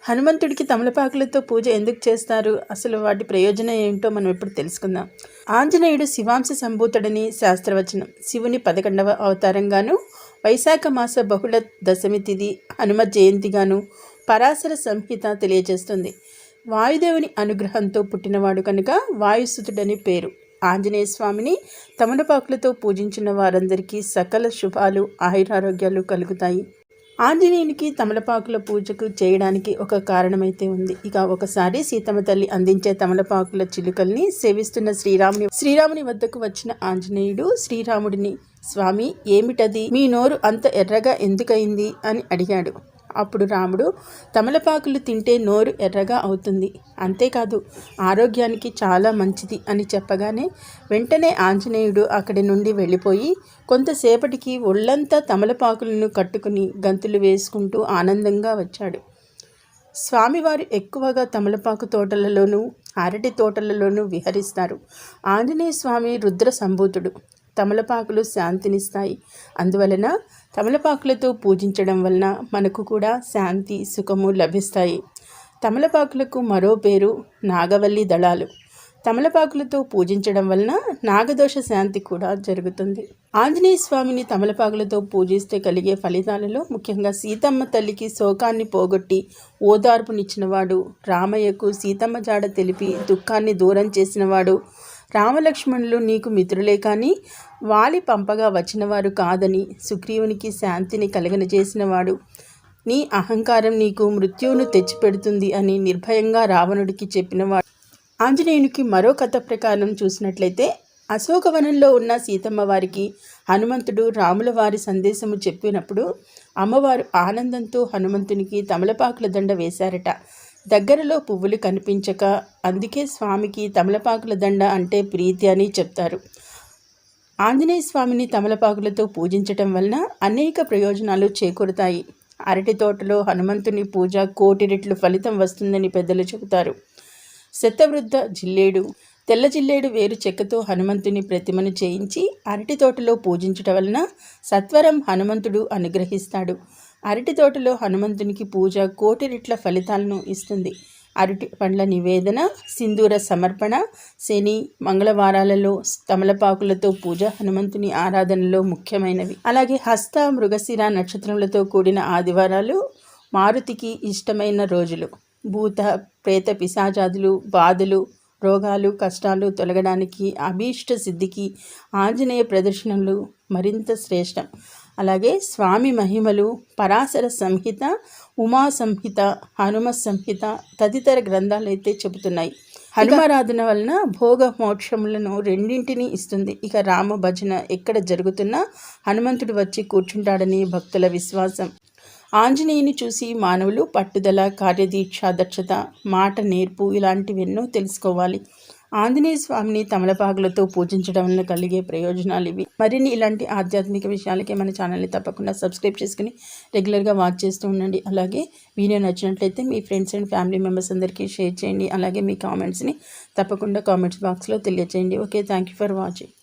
హనుమంతుడికి తమలపాకులతో పూజ ఎందుకు చేస్తారు, అసలు వాటి ప్రయోజనం ఏంటో మనం ఇప్పుడు తెలుసుకుందాం. ఆంజనేయుడు శివాంశ సంభూతుడని శాస్త్రవచనం. శివుని 11వ అవతారంగాను, వైశాఖ మాస బహుళ దశమి తిథి హనుమ జయంతిగాను పరాశర సంహిత తెలియజేస్తుంది. వాయుదేవుని అనుగ్రహంతో పుట్టినవాడు కనుక వాయుసుతుడని పేరు. ఆంజనేయ స్వామిని తమలపాకులతో పూజించిన వారందరికీ సకల శుభాలు, ఆయురారోగ్యాలు కలుగుతాయి. ఆంజనేయునికి తమలపాకుల పూజకు చేయడానికి ఒక కారణమైతే ఉంది. ఇక ఒకసారి సీతమ్మ తల్లి అందించే తమలపాకుల చిలుకల్ని సేవిస్తున్న శ్రీరాముని వద్దకు వచ్చిన ఆంజనేయుడు శ్రీరాముడిని, స్వామి ఏమిటది, మీ నోరు అంత ఎర్రగా ఎందుకయింది అని అడిగాడు. అప్పుడు రాముడు, తమలపాకులు తింటే నోరు ఎర్రగా అవుతుంది, అంతేకాదు ఆరోగ్యానికి చాలా మంచిది అని చెప్పగానే వెంటనే ఆంజనేయుడు అక్కడి నుండి వెళ్ళిపోయి కొంతసేపటికి ఒళ్ళంతా తమలపాకులను కట్టుకుని గంతులు వేసుకుంటూ ఆనందంగా వచ్చాడు. స్వామివారు ఎక్కువగా తమలపాకు తోటలలోనూ అరటి తోటలలోనూ విహరిస్తారు. ఆంజనేయ స్వామి రుద్ర సంభూతుడు. తమలపాకులు శాంతినిస్తాయి. అందువలన తమలపాకులతో పూజించడం వలన మనకు కూడా శాంతి, సుఖము లభిస్తాయి. తమలపాకులకు మరో పేరు నాగవల్లి దళాలు. తమలపాకులతో పూజించడం వలన నాగదోష శాంతి కూడా జరుగుతుంది. ఆంజనేయ స్వామిని తమలపాకులతో పూజిస్తే కలిగే ఫలితాలలో ముఖ్యంగా సీతమ్మ తల్లికి శోకాన్ని పోగొట్టి ఓదార్పునిచ్చినవాడు, రామయ్యకు సీతమ్మ జాడ తెలిపి దుఃఖాన్ని దూరం చేసినవాడు, రామలక్ష్మణులు నీకు మిత్రులే కానీ వాలి పంపగా వచ్చినవారు కాదని సుగ్రీవునికి శాంతిని కలగనజేసినవాడు, నీ అహంకారం నీకు మృత్యువును తెచ్చిపెడుతుంది అని నిర్భయంగా రావణుడికి చెప్పినవాడు. ఆంజనేయునికి మరో కథ ప్రకారం చూసినట్లయితే అశోకవనంలో ఉన్న సీతమ్మ వారికి హనుమంతుడు రాముల వారి సందేశము చెప్పినప్పుడు అమ్మవారు ఆనందంతో హనుమంతునికి తమలపాకుల దండ వేశారట. దగ్గరలో పువ్వులు కనిపించక అందుకే స్వామికి తమలపాకుల దండ అంటే ప్రీతి అని చెప్తారు. ఆంజనేయ స్వామిని తమలపాకులతో పూజించటం వలన అనేక ప్రయోజనాలు చేకూరుతాయి. అరటి తోటలో హనుమంతుని పూజ కోటి రెట్లు ఫలితం వస్తుందని పెద్దలు చెబుతారు. శతవృద్ధ జిల్లేడు, తెల్ల జిల్లేడు వేరు చెక్కతో హనుమంతుని ప్రతిమను చేయించి అరటి తోటలో పూజించటం వలన సత్వరం హనుమంతుడు అనుగ్రహిస్తాడు. అరటి తోటలో హనుమంతునికి పూజ కోటి రెట్ల ఫలితాలను ఇస్తుంది. అరటి పండ్ల నివేదన, సింధూర సమర్పణ, శని మంగళవారాలలో తమలపాకులతో పూజ హనుమంతుని ఆరాధనలో ముఖ్యమైనవి. అలాగే హస్త మృగశిర నక్షత్రములతో కూడిన ఆదివారాలు మారుతికి ఇష్టమైన రోజులు. భూత ప్రేత పిశాచాదులు బాధలు, రోగాలు, కష్టాలు తొలగడానికి, అభీష్ట సిద్ధికి ఆంజనేయ ప్రదర్శనలు మరింత శ్రేష్టం. అలాగే స్వామి మహిమలు పరాశర సంహిత, ఉమా సంహిత, హనుమ సంహిత తదితర గ్రంథాలైతే చెబుతున్నాయి. హనుమారాధన వలన భోగ మోక్షములను రెండింటినీ ఇస్తుంది. ఇక రామ భజన ఎక్కడ జరుగుతున్నా హనుమంతుడు వచ్చి కూర్చుంటాడని భక్తుల విశ్వాసం. ఆంజనేయుని చూసి మానవులు పట్టుదల, కార్యదీక్ష, దక్షత, మాట నేర్పు ఇలాంటివెన్నో తెలుసుకోవాలి. ఆంజనేయ స్వామిని తమలపాకులతో పూజించడం వల్ల కలిగే ప్రయోజనాలు ఇవి. మరిన్ని ఇలాంటి ఆధ్యాత్మిక విషయాలకే మన ఛానల్ని తప్పకుండా సబ్స్క్రైబ్ చేసుకుని రెగ్యులర్గా వాచ్ చేస్తూ ఉండండి. అలాగే వీడియో నచ్చినట్లయితే మీ ఫ్రెండ్స్ అండ్ ఫ్యామిలీ మెంబర్స్ అందరికీ షేర్ చేయండి. అలాగే మీ కామెంట్స్ని తప్పకుండా కామెంట్స్ బాక్స్లో తెలియజేయండి. Okay, thank you for watching.